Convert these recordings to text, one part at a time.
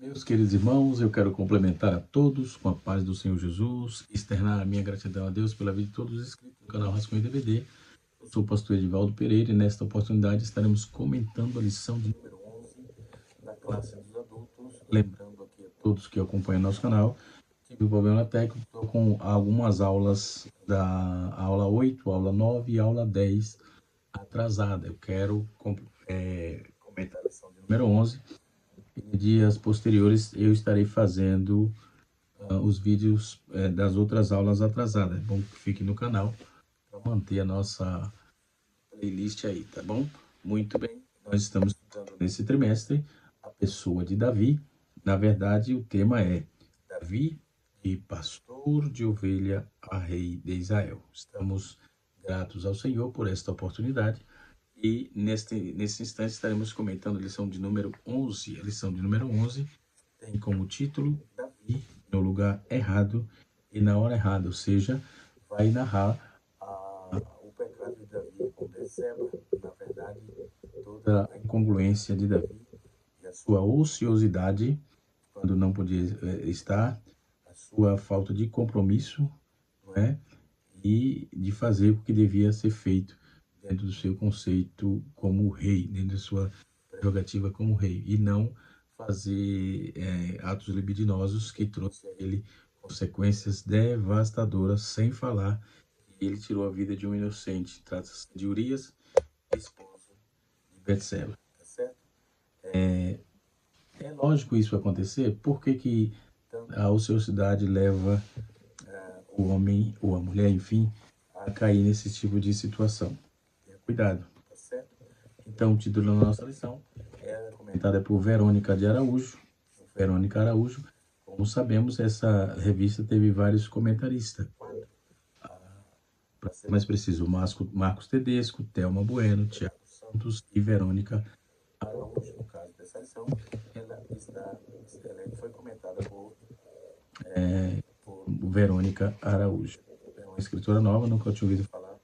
Meus queridos irmãos, eu quero complementar a todos com a paz do Senhor Jesus, externar a minha gratidão a Deus pela vida de todos os inscritos no canal Rascunho DVD. Eu sou o pastor Edivaldo Pereira e nesta oportunidade estaremos comentando a lição de número 11 da classe dos adultos. Lembrando aqui a todos que acompanham nosso canal, tive um problema técnico, estou com algumas aulas da aula 8, aula 9 e aula 10 atrasada. Eu quero comentar a lição de número 11. Em dias posteriores eu estarei fazendo os vídeos das outras aulas atrasadas. É bom que fique no canal para manter a nossa playlist aí, tá bom? Muito bem, nós estamos estudando nesse trimestre a pessoa de Davi. Na verdade, o tema é Davi, de pastor de ovelha a rei de Israel. Estamos gratos ao Senhor por esta oportunidade. E nesse instante estaremos comentando a lição de número 11. A lição de número 11 tem como título Davi no lugar errado e na hora errada, ou seja, vai narrar o pecado de Davi com Betseba, na verdade, toda a incongruência de Davi e a sua ociosidade quando não podia estar, a sua falta de compromisso, não é? E de fazer o que devia ser feito dentro do seu conceito como rei, dentro da sua prerrogativa como rei, e não fazer atos libidinosos que trouxe a ele consequências devastadoras, sem falar que ele tirou a vida de um inocente. Trata-se de Urias, esposo de Betseba, tá certo? É lógico isso acontecer, por que a ociosidade leva o homem ou a mulher, enfim, a cair nesse tipo de situação? Tenha cuidado, tá certo? Então, o título da nossa lição é comentada por Verônica de Araújo. Verônica Araújo, como sabemos, essa revista teve vários comentaristas. Para ser mais preciso, Marcos Tedesco, Thelma Bueno, Tiago Santos e Verônica Araújo. No caso dessa lição, ela foi comentada por Verônica Araújo. É uma escritora nova, nunca tinha ouvido falar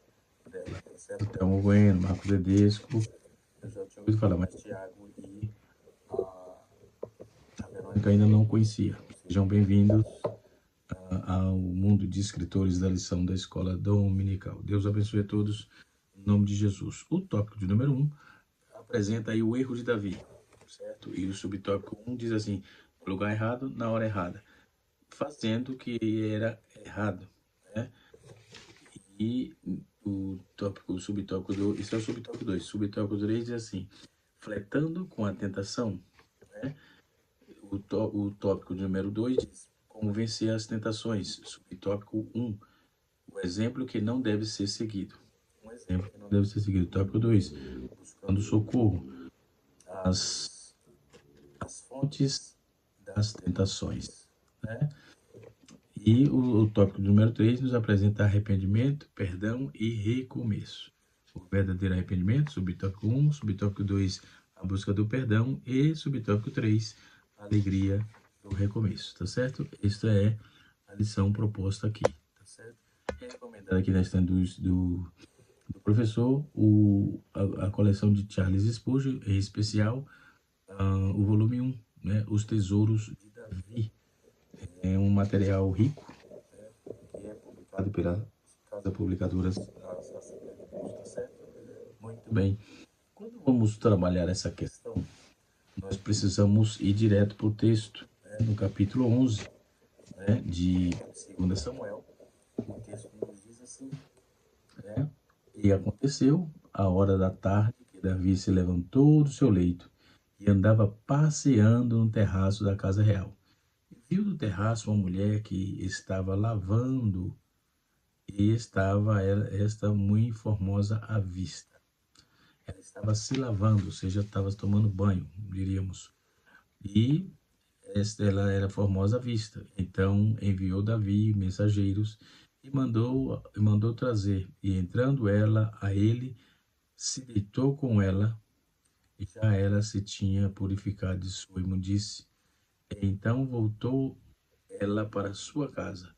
dela, tá certo? Thelma Bueno, Marcos Tedesco, eu já tinha ouvido falar, mas Tiago e a Verônica ainda não conhecia. Sejam bem-vindos ao mundo de escritores da lição da Escola Dominical. Deus abençoe a todos, em nome de Jesus. O tópico de número 1 apresenta aí o erro de Davi, certo? E o subtópico 1 diz assim, no lugar errado, na hora errada, fazendo o que era errado, né? E o subtópico 2, isso é o subtópico 2, subtópico 3 diz assim, flertando com a tentação, né? O tópico de número 2 diz como vencer as tentações. Subtópico 1, o exemplo que não deve ser seguido. Um exemplo que não deve ser seguido. Tópico 2, buscando socorro. As fontes das tentações, né? E o tópico número 3 nos apresenta arrependimento, perdão e recomeço. O verdadeiro arrependimento, subtópico 1, subtópico 2, a busca do perdão e subtópico 3, a alegria do recomeço, tá certo? Esta é a lição proposta aqui, tá certo? Recomendada aqui na estante do professor, a coleção de Charles Spurgeon, em especial o volume 1, né, Os Tesouros de Davi. É um material rico, que é publicado pela Casa Publicadoras da Assembleia de Deus, tá certo? Muito bem. Quando vamos trabalhar essa questão, nós precisamos ir direto para o texto, né, no capítulo 11, né, de 2 Samuel. O texto nos diz assim, né? E aconteceu, à hora da tarde, que Davi se levantou do seu leito e andava passeando no terraço da casa real. Viu do terraço uma mulher que estava lavando e estava esta muito formosa à vista. Ela estava se lavando, ou seja, estava tomando banho, diríamos. E ela era formosa à vista. Então enviou Davi mensageiros e mandou trazer. E entrando ela a ele, se deitou com ela, e já ela se tinha purificado de sua imundície. Então voltou ela para sua casa.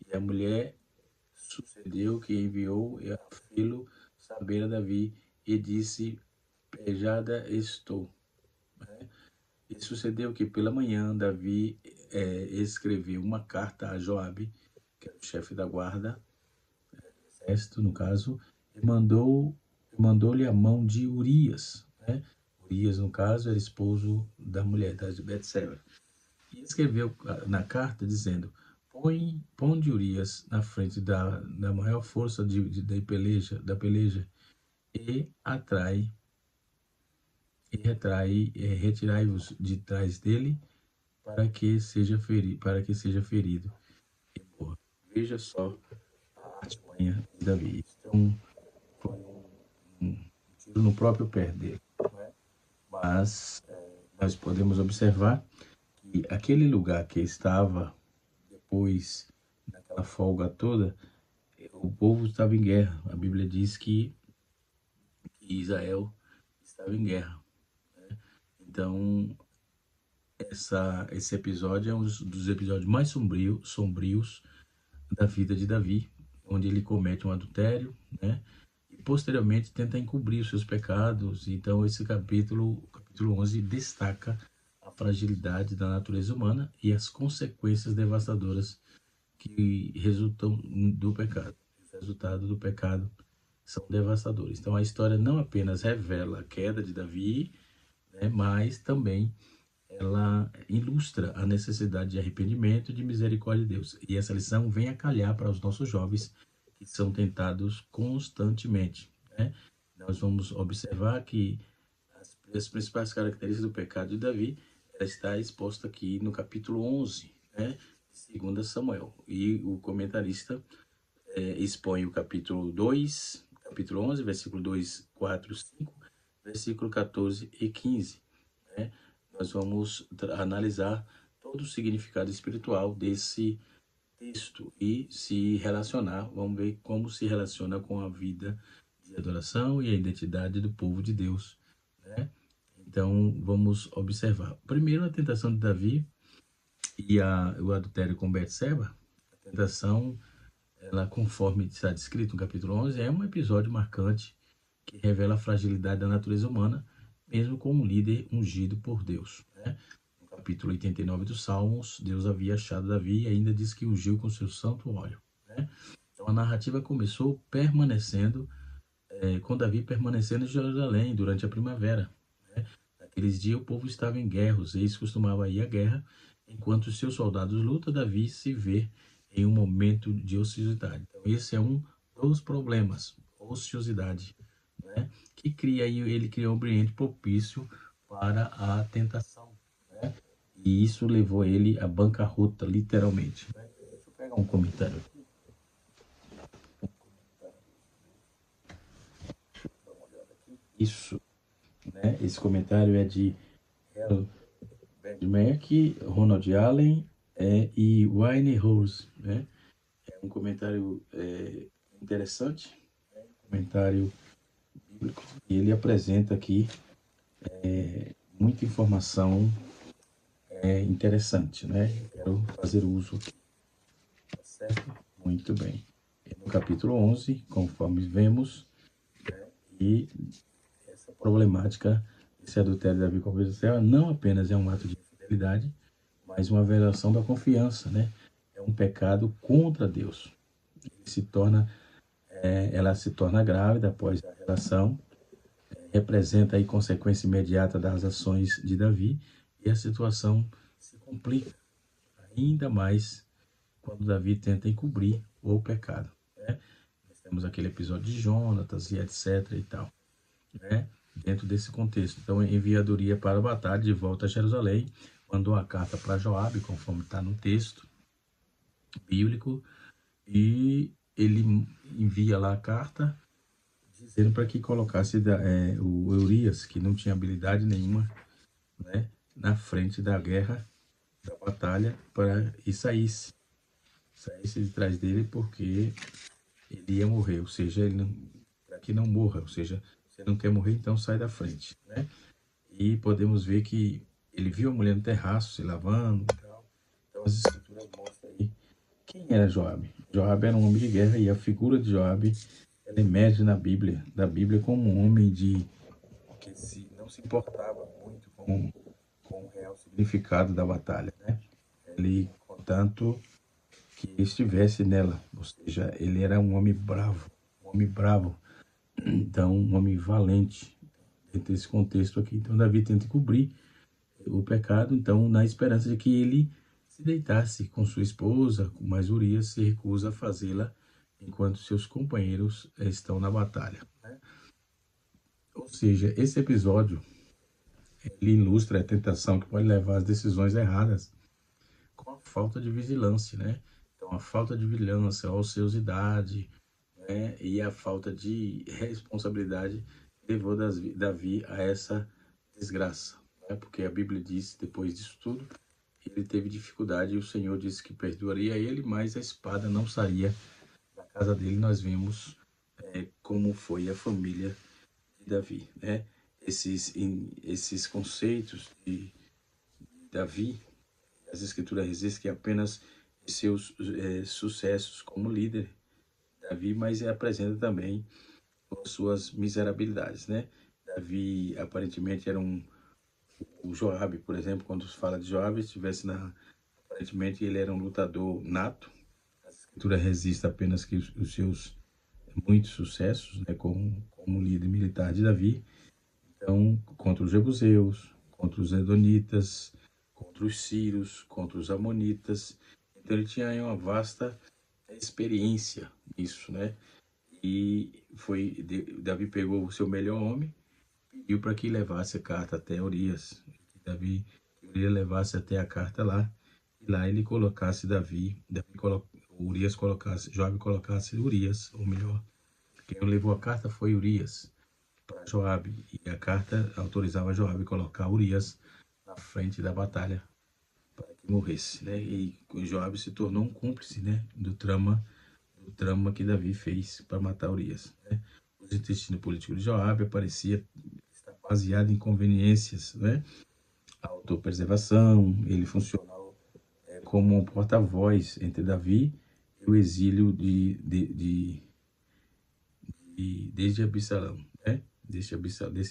E a mulher sucedeu que enviou a fê-lo saber a Davi e disse, pejada estou. Né? E sucedeu que pela manhã Davi escreveu uma carta a Joabe, que era o chefe da guarda, exército no caso, e mandou-lhe a mão de Urias, né? Urias, no caso, era esposo da mulher, de Betseba. E escreveu na carta dizendo: põe de Urias na frente da maior força da peleja e retirai-vos de trás dele para que seja ferido e morra. Veja só a artimanha de Davi. Então, foi um tiro no próprio pé dele. Mas nós podemos observar que aquele lugar que estava depois daquela folga toda, o povo estava em guerra. A Bíblia diz que Israel estava em guerra. Então, esse episódio é um dos episódios mais sombrios da vida de Davi, onde ele comete um adultério, né? E posteriormente tenta encobrir os seus pecados. Então, esse capítulo 11, destaca a fragilidade da natureza humana e as consequências devastadoras que resultam do pecado. Os resultados do pecado são devastadores. Então, a história não apenas revela a queda de Davi, né, mas também ela ilustra a necessidade de arrependimento e de misericórdia de Deus. E essa lição vem a calhar para os nossos jovens que são tentados constantemente, né? Nós vamos observar que as principais características do pecado de Davi, ela está exposta aqui no capítulo 11, né, de 2 Samuel. E o comentarista expõe o capítulo 2, capítulo 11, versículo 2, 4, 5, versículo 14 e 15, né? Nós vamos analisar todo o significado espiritual desse texto e se relacionar, vamos ver como se relaciona com a vida de adoração e a identidade do povo de Deus, né? Então, vamos observar. Primeiro, a tentação de Davi e o adultério com Betseba. A tentação, ela, conforme está descrito no capítulo 11, é um episódio marcante que revela a fragilidade da natureza humana, mesmo com um líder ungido por Deus, né? No capítulo 89 dos Salmos, Deus havia achado Davi e ainda diz que ungiu com seu santo óleo, né? Então, a narrativa começou com Davi permanecendo em Jerusalém durante a primavera, né? Naqueles dias o povo estava em guerra, os reis costumavam ir à guerra, enquanto os seus soldados lutam, Davi se vê em um momento de ociosidade. Então, esse é um dos problemas, ociosidade, né? Ele cria um ambiente propício para a tentação, né? E isso levou ele à bancarrota, literalmente. Deixa eu pegar um comentário aqui. Isso, né? Esse comentário é de Harold Benjamin, Ronald Allen e Wayne Rose, né? É um comentário interessante, né? Comentário bíblico, e ele apresenta aqui muita informação interessante, né? Eu quero fazer uso aqui, tá certo? Muito bem. No capítulo 11, conforme vemos, e essa problemática, esse adultério de Davi com a Betseba não apenas é um ato de infidelidade, mas uma violação da confiança, né? É um pecado contra Deus. Ela se torna grávida após a relação, representa aí consequência imediata das ações de Davi, e a situação se complica ainda mais quando Davi tenta encobrir o pecado, né? Nós temos aquele episódio de Jonatas e etc e tal, né? Dentro desse contexto. Então, enviadoria para a batalha, de volta a Jerusalém, mandou a carta para Joabe, conforme está no texto bíblico, e ele envia lá a carta dizendo para que colocasse o Urias, que não tinha habilidade nenhuma, né, na frente da guerra, da batalha, e saísse de trás dele, porque ele ia morrer, ou seja, para que não morra, ou seja, você não quer morrer, então sai da frente, né? E podemos ver que ele viu a mulher no terraço se lavando e tal. Então as escrituras mostram aí quem era Joabe. Joabe era um homem de guerra, e a figura de Joabe, ela emerge da Bíblia como um homem que não se importava muito com o real significado da batalha, né? Ele, contanto que estivesse nela, ou seja, ele era um homem bravo, então um homem valente, dentro desse contexto aqui. Então Davi tenta cobrir o pecado, então na esperança de que ele se deitasse com sua esposa, mas Urias se recusa a fazê-la enquanto seus companheiros estão na batalha, né? Ou seja, esse episódio ele ilustra a tentação que pode levar às decisões erradas com a falta de vigilância, né? Então, a falta de vigilância, a ociosidade, né? E a falta de responsabilidade levou Davi a essa desgraça, né? Porque a Bíblia diz, depois disso tudo, ele teve dificuldade e o Senhor disse que perdoaria ele, mas a espada não sairia da casa dele. Nós vemos como foi a família de Davi, né? Esses conceitos de Davi, as escrituras resistem que apenas seus sucessos como líder, Davi, mas apresenta também as suas miserabilidades, né? Davi aparentemente era o Joabe, por exemplo, quando se fala de Joabe, aparentemente ele era um lutador nato. A escritura resiste apenas que os seus muitos sucessos, né, como líder militar de Davi, então contra os jebuseus, contra os edonitas, contra os sírios, contra os amonitas. Então ele tinha aí uma vasta experiência nisso, né? E Davi pegou o seu melhor homem, pediu para que levasse a carta até Urias, que Urias levasse até a carta lá, e lá ele colocasse Joabe colocasse Urias, ou melhor, quem levou a carta foi Urias para Joabe, e a carta autorizava Joabe a colocar Urias na frente da batalha para que morresse, né? E Joabe se tornou um cúmplice, né, do trama que Davi fez para matar Urias, né? Os intestinos políticos de Joabe parecia estar baseado em conveniências, né? A autopreservação, ele funcionou como um porta-voz entre Davi e o exílio desde Absalão, né? Desse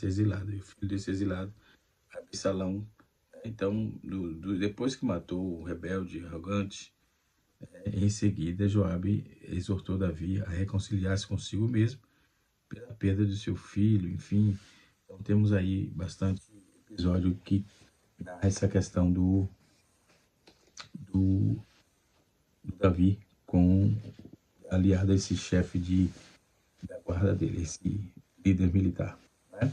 exilado, e o filho desse exilado, Absalão. Então, depois que matou o rebelde, arrogante, em seguida Joabe exortou Davi a reconciliar-se consigo mesmo pela perda de seu filho, enfim. Então temos aí bastante episódio que narra essa questão do Davi com aliado a esse chefe da guarda dele, esse líder militar, né?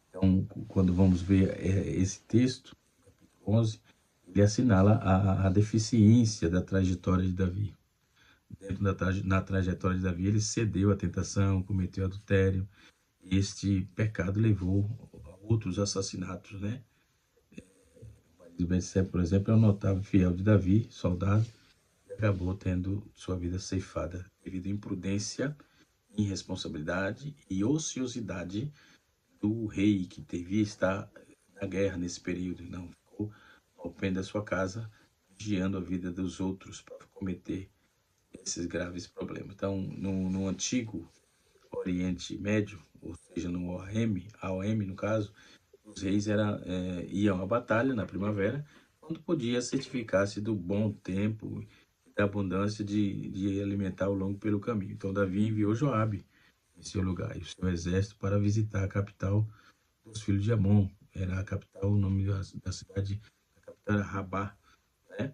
Então, quando vamos ver esse texto, capítulo 11, ele assinala a deficiência da trajetória de Davi. Na trajetória de Davi, ele cedeu à tentação, cometeu adultério, e este pecado levou a outros assassinatos, né? Betseba, por exemplo, é um notável fiel de Davi, soldado, e acabou tendo sua vida ceifada devido à imprudência, irresponsabilidade e ociosidade do rei, que devia estar na guerra nesse período, não ficou ao pé da sua casa, vigiando a vida dos outros para cometer esses graves problemas. Então, no antigo Oriente Médio, ou seja, no AOM no caso, os reis iam à batalha na primavera, quando podia certificar-se do bom tempo e da abundância de alimentar ao longo pelo caminho. Então Davi enviou Joabe em seu lugar e o seu exército para visitar a capital dos filhos de Amon. Era a capital, o nome da cidade, a capital era Rabá, né?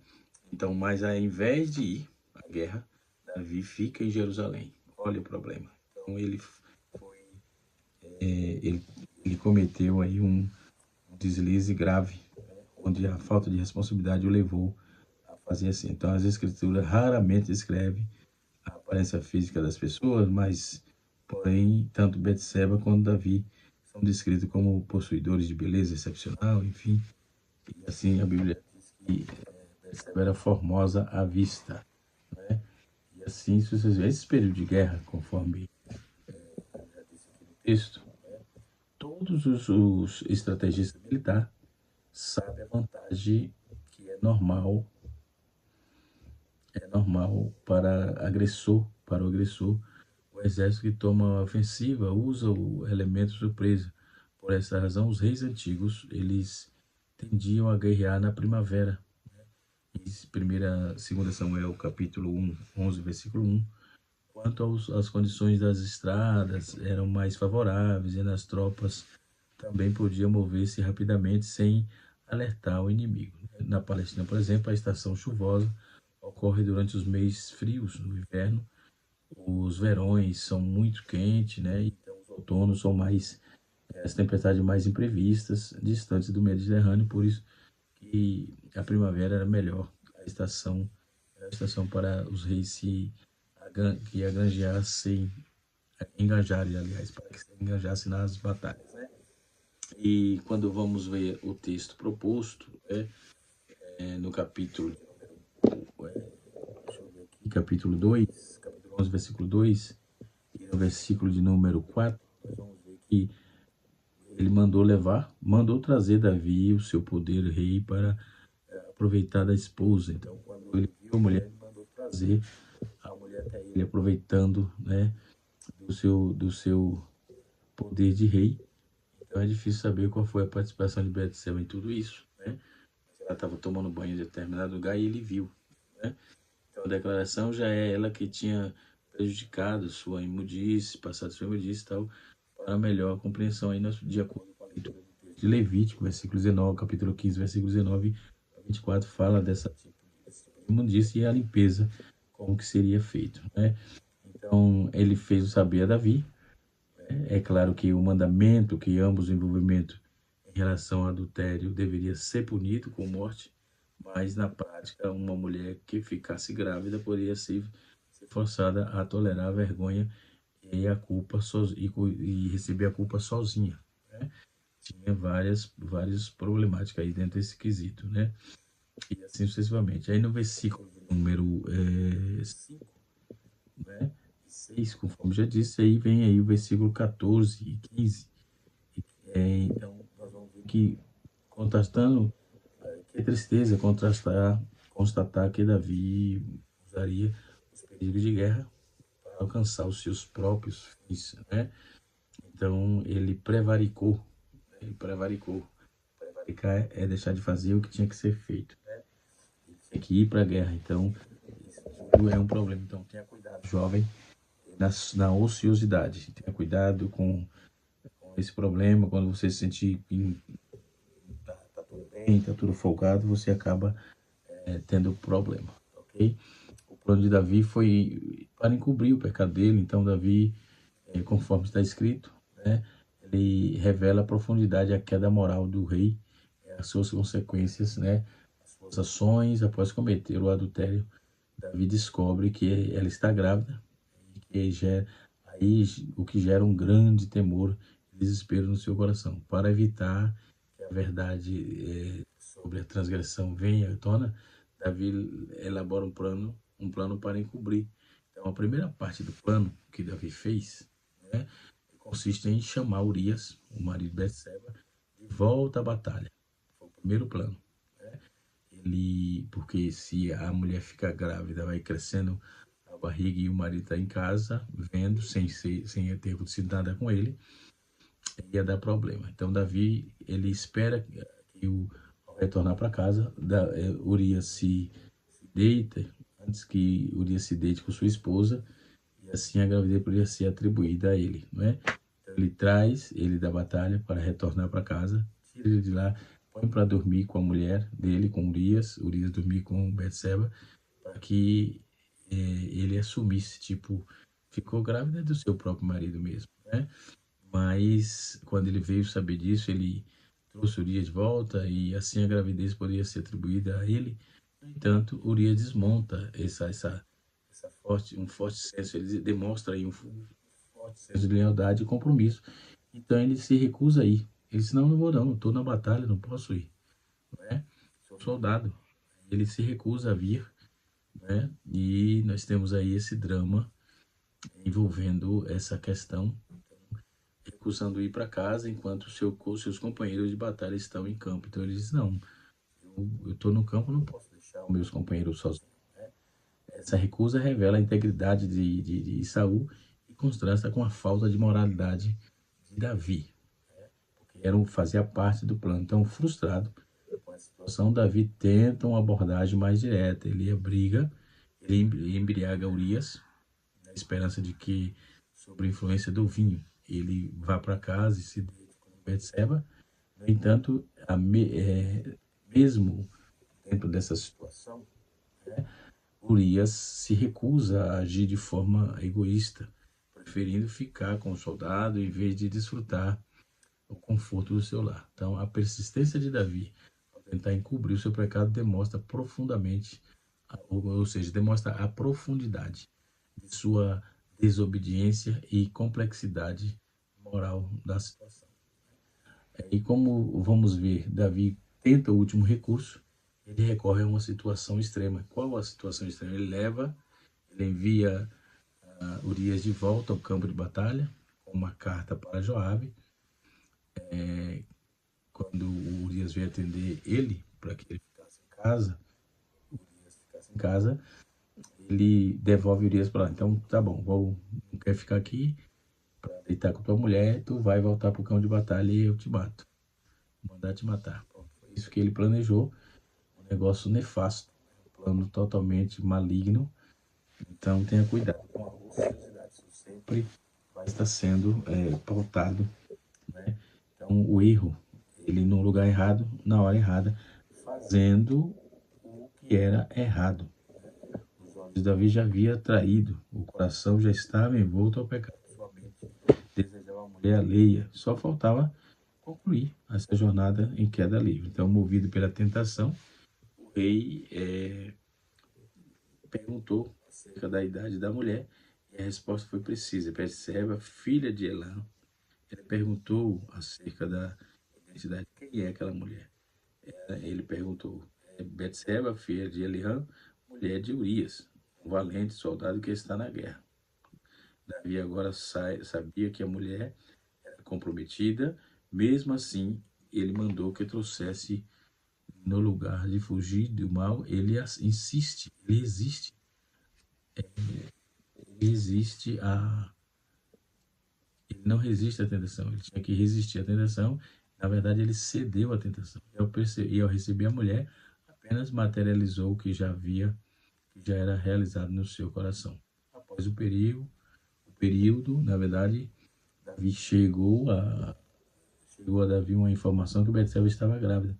Então, mas ao invés de ir à guerra, Davi fica em Jerusalém. Olha o problema. Então ele cometeu aí um deslize grave, onde a falta de responsabilidade o levou a fazer assim. Então, as escrituras raramente descrevem a aparência física das pessoas, mas, porém, tanto Betseba quanto Davi são descritos como possuidores de beleza excepcional, enfim. E assim a Bíblia diz que Betseba era formosa à vista, né? E assim sucessivamente. Esse período de guerra, conforme o texto, todos os estrategistas militares sabem a vantagem que é normal para o agressor, o exército que toma a ofensiva usa o elemento surpresa. Por essa razão, os reis antigos, eles tendiam a guerrear na primavera. Segunda Samuel, capítulo 11, versículo 1. Quanto às condições das estradas, eram mais favoráveis e as tropas também podiam mover-se rapidamente sem alertar o inimigo. Na Palestina, por exemplo, a estação chuvosa ocorre durante os meses frios no inverno. Os verões são muito quentes, né? Então os outonos são mais as tempestades mais imprevistas, distantes do Mediterrâneo, por isso que a primavera era melhor, a estação para os reis que engajarem, aliás, para que se engajassem nas batalhas, né? E quando vamos ver o texto proposto, no capítulo, capítulo 2, capítulo 11, versículo 2, e no versículo de número 4, nós vamos ver que ele mandou trazer Davi, o seu poder rei, para aproveitar da esposa. Então, quando ele viu a mulher, ele mandou trazer a mulher até ele, aproveitando, né, do seu poder de rei. Então é difícil saber qual foi a participação de Betseba em tudo isso, né? Ela estava tomando banho em determinado lugar e ele viu, né? Então a declaração já é ela que tinha prejudicado sua imundice, passado sua imundice e tal, para melhor compreensão aí, de acordo com a leitura do texto de Levítico, versículo 19, capítulo 15, versículo 19 a 24, fala desse tipo de imundice e a limpeza, como que seria feito, né? Então ele fez saber a Davi. É claro que o mandamento, que ambos o envolvimento em relação ao adultério deveria ser punido com morte, mas na prática uma mulher que ficasse grávida poderia ser forçada a tolerar a vergonha e a culpa e receber a culpa sozinha, né? Tinha várias problemáticas aí dentro desse quesito, né? E assim sucessivamente. Aí no versículo número 5, né? 6, conforme já disse, aí vem aí o versículo 14 e 15. Então, nós vamos ver que, contrastando, que tristeza constatar que Davi usaria os perigos de guerra para alcançar os seus próprios fins, né? Então, ele prevaricou. Prevaricar é deixar de fazer o que tinha que ser feito, né? Ele tinha que ir para a guerra. Então, isso tudo é um problema. Então, tenha cuidado, jovem, na ociosidade. Tenha cuidado com esse problema. Quando você se sentir que tá tudo bem, tá tudo folgado, você acaba tendo problema, ok? O plano de Davi foi para encobrir o pecado dele. Então, Davi, conforme está escrito, né, ele revela a profundidade e a queda moral do rei, as suas consequências, né, as suas ações após cometer o adultério. Davi descobre que ela está grávida, aí o que gera um grande temor e desespero no seu coração. Para evitar que a verdade sobre a transgressão venha à tona, Davi elabora um plano para encobrir. Então, a primeira parte do plano que Davi fez, né, consiste em chamar Urias, o marido de Betseba, de volta à batalha. Foi o primeiro plano. Porque se a mulher fica grávida, vai crescendo a barriga e o marido está em casa, vendo, sem ter acontecido nada com ele, ia dar problema. Então, Davi, ele espera que ao retornar para casa, Urias se deita, antes que Urias se deite com sua esposa, e assim a gravidez poderia ser atribuída a ele, não é? Então, ele traz ele da batalha para retornar para casa, tira ele de lá, põe para dormir com a mulher dele, com Urias dormir com Betseba, para que ele assumisse, tipo, ficou grávida do seu próprio marido mesmo, né? Mas quando ele veio saber disso, ele trouxe Urias de volta e assim a gravidez poderia ser atribuída a ele. No entanto, Urias desmonta um forte senso, ele demonstra aí um forte senso de lealdade e compromisso. Então ele se recusa a ir. Ele disse, não vou não, estou na batalha, não posso ir, né? Sou soldado. Ele se recusa a vir, né? E nós temos aí esse drama envolvendo essa questão, recusando ir para casa enquanto seus companheiros de batalha estão em campo. Então ele diz, não, eu estou no campo, não posso deixar os meus companheiros sozinhos. Essa recusa revela a integridade de Saul e contrasta com a falta de moralidade de Davi, porque fazia parte do plano. Então, frustrado, situação, Davi tenta uma abordagem mais direta. Ele ele embriaga Urias, na esperança de que, sob a influência do vinho, ele vá para casa e se deite com Betseba. No entanto, mesmo dentro dessa situação, né, Urias se recusa a agir de forma egoísta, preferindo ficar com o soldado em vez de desfrutar o conforto do seu lar. Então, a persistência de Davi ao tentar encobrir o seu pecado demonstra profundamente, ou seja, demonstra a profundidade de sua desobediência e complexidade moral da situação. E como vamos ver, Davi tenta o último recurso, ele recorre a uma situação extrema. Qual a situação extrema? Ele envia Urias de volta ao campo de batalha, com uma carta para Joabe. Quando o Urias veio atender ele, para que ele ficasse em casa, Urias ficasse em casa, ele devolve Urias para lá. Então, tá bom, não quer ficar aqui para deitar com tua mulher, tu vai voltar pro campo de batalha e eu te mato. Vou mandar te matar. Pronto, foi isso que ele planejou. Um negócio nefasto, um plano totalmente maligno. Então, tenha cuidado com a religiosidade. Isso sempre vai estar sendo pautado, né? Então, o erro, ele no lugar errado, na hora errada, fazendo o que era errado. Os olhos de Davi já havia traído, o coração já estava envolto ao pecado. Sua mente desejava uma mulher alheia, só faltava concluir essa jornada em queda livre. Então, movido pela tentação, o rei perguntou acerca da idade da mulher e a resposta foi precisa. Betseba, filha de Elã. Ele perguntou acerca da identidade. Quem é aquela mulher? Ele perguntou. Betseba, filha de Eliã, mulher de Urias, um valente soldado que está na guerra. Davi agora sabia que a mulher era comprometida. Mesmo assim, ele mandou que trouxesse, no lugar de fugir do mal, ele insiste, ele existe ele não resiste à tentação, ele tinha que resistir à tentação. Na verdade, ele cedeu à tentação. E ao receber a mulher, apenas materializou o que já era realizado no seu coração. Após o período, na verdade, Davi chegou a Davi uma informação que Betseba estava grávida.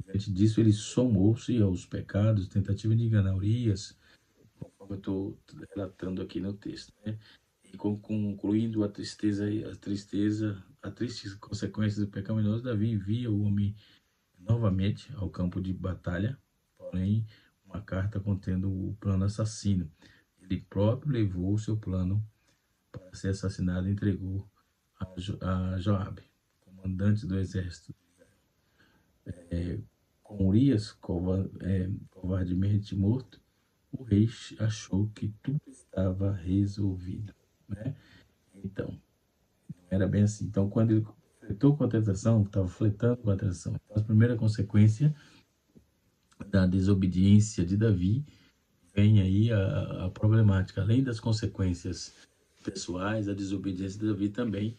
Diante disso, ele somou-se aos pecados, tentativa de enganar Urias, conforme eu estou relatando aqui no texto, né? E concluindo a triste consequência do pecaminoso, Davi envia o homem novamente ao campo de batalha, porém uma carta contendo o plano assassino. Ele próprio levou o seu plano para ser assassinado e entregou a Joabe, comandante do exército. Com Urias covardemente morto, o rei achou que tudo estava resolvido, né? Então, não era bem assim. Então, quando ele fletou com a tentação, estava fletando com a tentação. Então, a primeira consequência da desobediência de Davi vem aí a problemática. Além das consequências pessoais, a desobediência de Davi também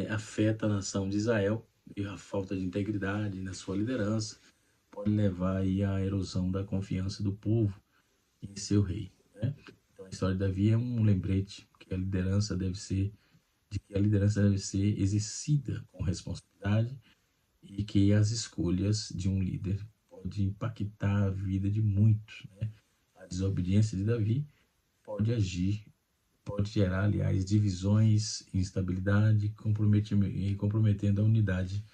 afeta a nação de Israel, e a falta de integridade na sua liderança pode levar aí à erosão da confiança do povo em seu rei, né? Então, a história de Davi é um lembrete que a liderança deve ser exercida com responsabilidade e que as escolhas de um líder podem impactar a vida de muitos, né? A desobediência de Davi pode gerar, aliás, divisões, instabilidade, comprometendo a unidade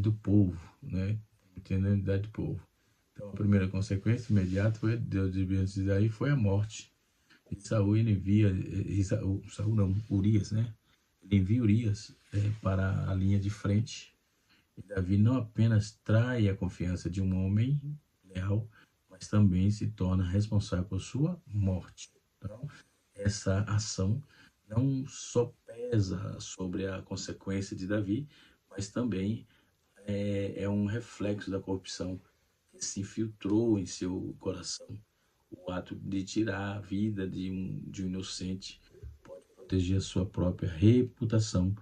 do povo, né? Comprometendo a unidade do povo. Então, a primeira consequência imediata foi desobediência de Davi foi a morte de Saul. Ele envia Urias, né? Ele envia Urias para a linha de frente. E Davi não apenas trai a confiança de um homem leal, mas também se torna responsável por sua morte. Então, essa ação não só pesa sobre a consequência de Davi, mas também é um reflexo da corrupção que se infiltrou em seu coração. O ato de tirar a vida de um inocente pode proteger a sua própria reputação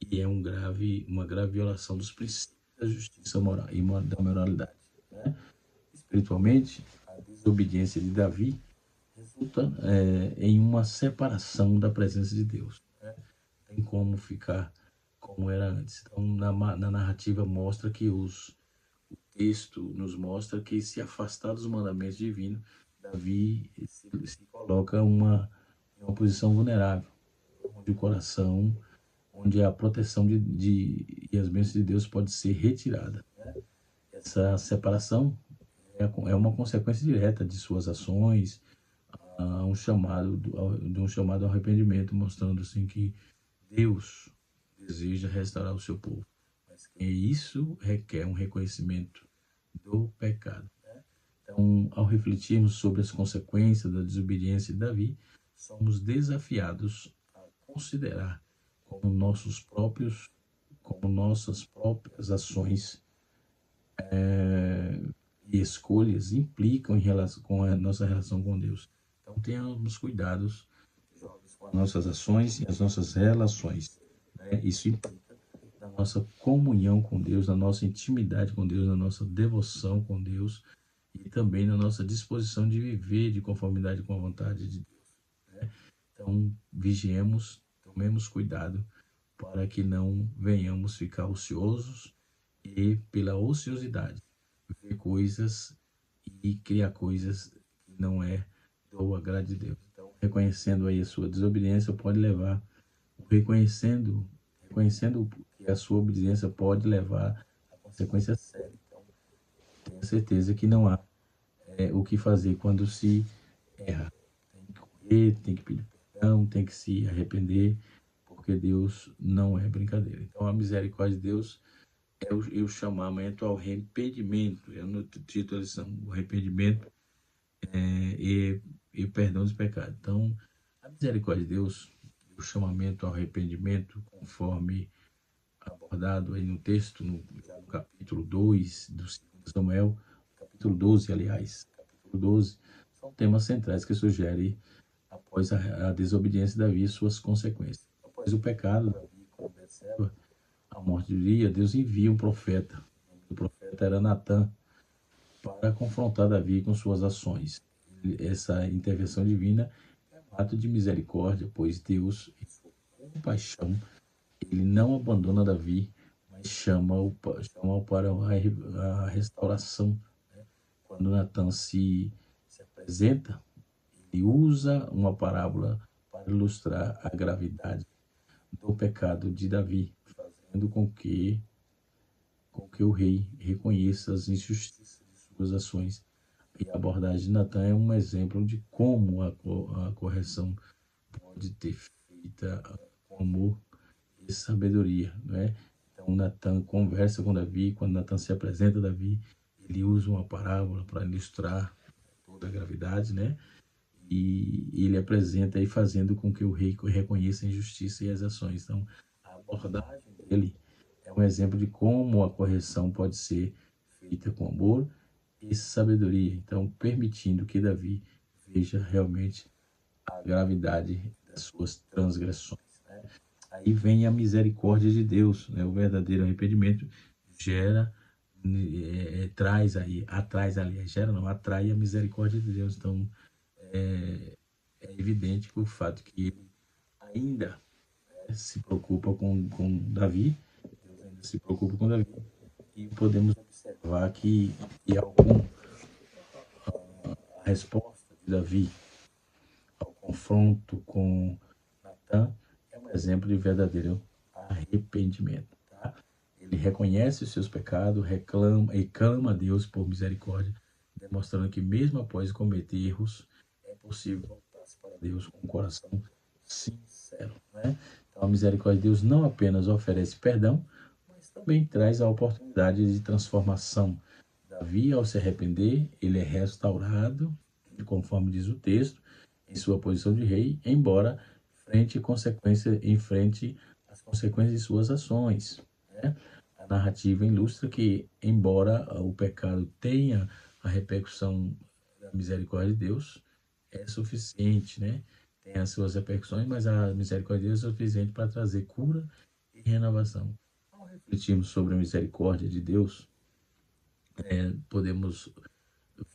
e é uma grave violação dos princípios da justiça moral e da moralidade. né? Espiritualmente, a desobediência de Davi resulta em uma separação da presença de Deus, né? Não tem como ficar como era antes. Então, na narrativa mostra que o texto nos mostra que se afastar dos mandamentos divinos, Davi se coloca em uma posição vulnerável, onde o coração, onde a proteção e as bênçãos de Deus pode ser retirada, né? Essa separação é uma consequência direta de suas ações, a de um chamado ao arrependimento, mostrando assim que Deus deseja restaurar o seu povo, mas que isso requer um reconhecimento do pecado, né? Então, ao refletirmos sobre as consequências da desobediência de Davi, somos desafiados a considerar como nossas próprias ações e escolhas implicam em relação com a nossa relação com Deus. Então, tenhamos cuidados com as nossas ações e as nossas relações, né? Isso implica na nossa comunhão com Deus, na nossa intimidade com Deus, na nossa devoção com Deus e também na nossa disposição de viver de conformidade com a vontade de Deus, né? Então, vigiemos, tomemos cuidado para que não venhamos ficar ociosos e, pela ociosidade, ver coisas e criar coisas que não é do agrado de Deus. Então, reconhecendo aí a sua desobediência pode levar, reconhecendo que a sua obediência pode levar a consequência séria. Então, tenha certeza que não há o que fazer quando se erra. Tem que correr, tem que pedir perdão, tem que se arrepender, porque Deus não é brincadeira. Então, a misericórdia de Deus é o chamamento ao arrependimento. É no título da lição, o arrependimento e o perdão dos pecados. Então, a misericórdia de Deus, o chamamento ao arrependimento, conforme abordado aí no texto, no capítulo 2 do 2 Samuel, capítulo 12, aliás, capítulo 12, são temas centrais que sugerem, após a desobediência de Davi e suas consequências. Após o pecado, Davi observa a morte de Uria, Deus envia um profeta. O profeta era Natã, para confrontar Davi com suas ações. Essa intervenção divina é um ato de misericórdia, pois Deus, em sua compaixão, ele não abandona Davi, mas chama-o para a restauração, né? Quando Natã se apresenta, ele usa uma parábola para ilustrar a gravidade do pecado de Davi, fazendo com que o rei reconheça as injustiças de suas ações. E a abordagem de Natã é um exemplo de como a correção pode ter feita com amor e sabedoria, né? Então, Natã conversa com Davi. Quando Natã se apresenta a Davi, ele usa uma parábola para ilustrar toda a gravidade, né? E ele apresenta aí fazendo com que o rei reconheça a injustiça e as ações. Então, a abordagem dele é um exemplo de como a correção pode ser feita com amor e sabedoria. Então, permitindo que Davi veja realmente a gravidade das suas transgressões, né? Aí vem a misericórdia de Deus, né? O verdadeiro arrependimento atrai a misericórdia de Deus. Então, é evidente que o fato que ele ainda se preocupa com Davi, Deus ainda se preocupa com Davi, e podemos observar que a resposta de Davi ao confronto com Natã é um exemplo de verdadeiro arrependimento, tá? Ele reconhece os seus pecados, reclama e clama a Deus por misericórdia, demonstrando que mesmo após cometer erros, é possível voltar-se para Deus com um coração sincero, né? Então, a misericórdia de Deus não apenas oferece perdão, mas também traz a oportunidade de transformação. Davi, ao se arrepender, ele é restaurado, conforme diz o texto, em sua posição de rei, embora enfrente as consequências de suas ações, né? A narrativa ilustra que, embora o pecado tenha a repercussão da misericórdia de Deus, é suficiente, né? Tem as suas repercussões, mas a misericórdia de Deus é suficiente para trazer cura e renovação. Ao refletirmos sobre a misericórdia de Deus, podemos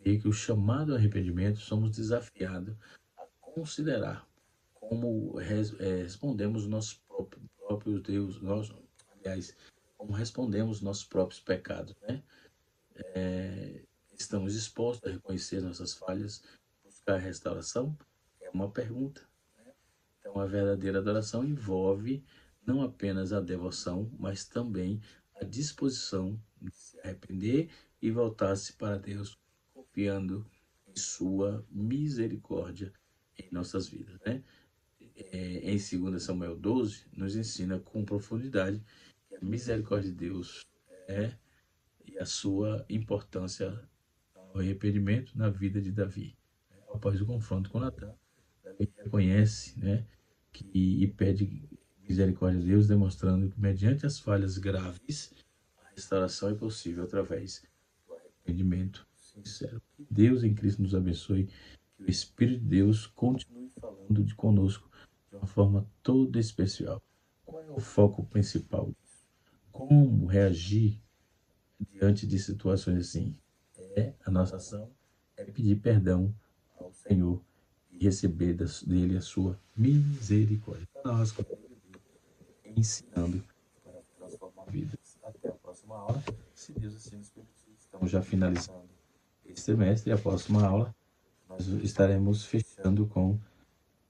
ver que o chamado ao arrependimento somos desafiados a considerar como respondemos nossos próprios Deus, aliás, como respondemos nossos próprios pecados, né? Estamos dispostos a reconhecer nossas falhas, buscar restauração? É uma pergunta. Então, a verdadeira adoração envolve não apenas a devoção, mas também a disposição de se arrepender e voltar-se para Deus, confiando em sua misericórdia em nossas vidas, né? Em 2 Samuel 12, nos ensina com profundidade que a misericórdia de Deus e a sua importância ao arrependimento na vida de Davi. Após o confronto com Natan, Davi reconhece, e pede misericórdia de Deus, demonstrando que mediante as falhas graves, a restauração é possível através do arrependimento sincero. Que Deus em Cristo nos abençoe, que o Espírito de Deus continue falando conosco de uma forma toda especial. Qual é o foco principal disso? Como reagir diante de situações assim? A nossa ação é pedir perdão ao Senhor e receber dele a sua misericórdia. Nós ensinando para transformar vidas. Até a próxima aula, se Deus assim nos permitir. Estamos já finalizando esse semestre e a próxima aula nós estaremos fechando com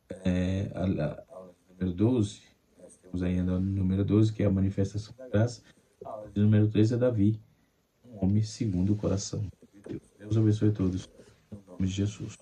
a aula número 12. Nós temos ainda o número 12, que é a manifestação da graça. A aula número 13 é Davi, um homem segundo o coração de Deus. Deus abençoe a todos, em nome de Jesus.